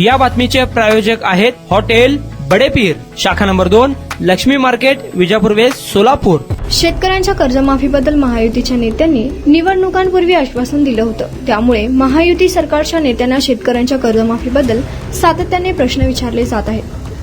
या बातमीचे प्रायोजक आहेत हॉटेल बडेपीर, शाखा number 2, Laxmi market, Vijapur west, Solapur. शेतकऱ्यांच्या कर्जमाफीबद्दल महायुतीच्या नेत्यांनी निवडणुकांपूर्वी आश्वासन दिलं होतं। त्यामुळे महायुती सरकारच्या नेत्यांना शेतकऱ्यांच्या कर्जमाफीबद्दल सातत्याने प्रश्न विचारले जात आहेत।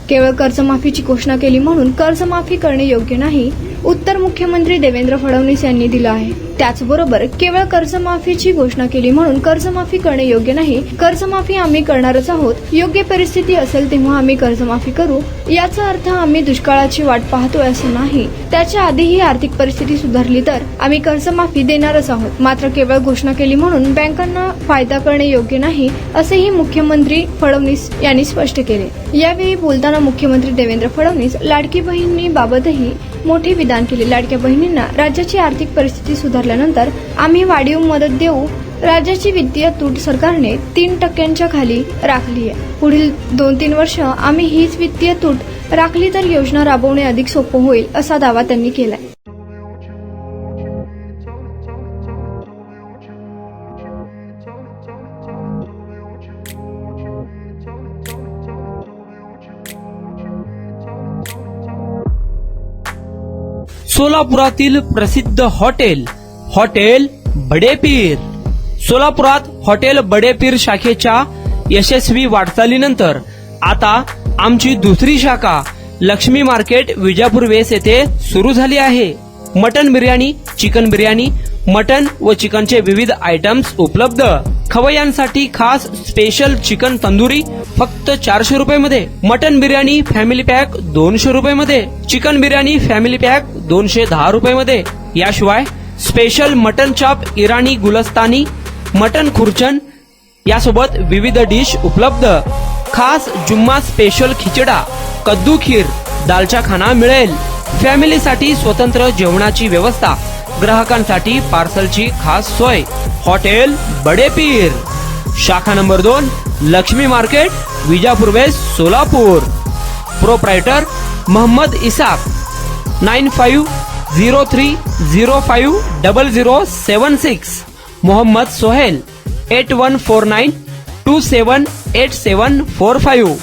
केवळ कर्जमाफीची घोषणा केली म्हणून कर्जमाफी करणे योग्य नाही, उत्तर मुख्यमंत्री देवेंद्र फडणवीस यांनी दिलं आहे। त्याचबरोबर केवळ कर्जमाफीची घोषणा केली म्हणून कर्जमाफी करणे योग्य नाही, कर्जमाफी आम्ही करणारच आहोत। योग्य परिस्थिती असेल तेव्हा आम्ही कर्जमाफी करू, याचा अर्थ आम्ही दुष्काळाची वाट पाहतोय असं नाही। त्याच्या आधीही आर्थिक परिस्थिती सुधारली तर आम्ही कर्जमाफी देणारच आहोत। मात्र केवळ घोषणा केली म्हणून बँकांना फायदा करणे योग्य नाही, असेही मुख्यमंत्री फडणवीस यांनी स्पष्ट केले। यावेळी बोलताना मुख्यमंत्री देवेंद्र फडणवीस लाडकी बहिणीबाबतही मोठे विधान केले। लाडक्या बहिणींना राज्याची आर्थिक परिस्थिती सुधारल्यानंतर आम्ही वाढीव मदत देऊ। राज्याची वित्तीय तूट सरकारने 3% खाली राखली आहे। पुढील 2-3 वर्ष आम्ही हीच वित्तीय तूट राखली तर योजना राबवणे अधिक सोपं होईल, असा दावा त्यांनी केलाय। सोलापुरातील प्रसिद्ध हॉटेल बडेपीर। सोलापुरात हॉटेल बडेपीर शाखेच्या यशस्वी वाटचालीनंतर आता आमची दुसरी शाखा लक्ष्मी मार्केट, विजापूर वेस्ट येथे सुरू झाली आहे। Mutton biryani, chicken biryani, mutton व चिकनचे विविध आयटम्स उपलब्ध। खवय्यांसाठी खास स्पेशल चिकन तंदुरी फक्त 400 रुपये मध्ये, मटन बिर्याणी फॅमिली पॅक 200 रुपये मध्ये, चिकन बिर्याणी फॅमिली पॅक 210 रुपये मध्ये। याशिवाय स्पेशल मटन चाप, इराणी गुलस्तानी, मटन खुर्चन यासोबत विविध डिश उपलब्ध। खास जुम्मा स्पेशल खिचडा, कद्दू खीर, दालचा खाना मिळेल। फॅमिलीसाठी स्वतंत्र जेवणाची व्यवस्था, ग्राहकांसाठी पार्सलची खास सोय। हॉटेल बडेपीर, शाखा number 2, Laxmi market, Vijapur west, Solapur. Proprietor Mohammed Isaq, 9503050076। Mohammed Sohel, 8149278745।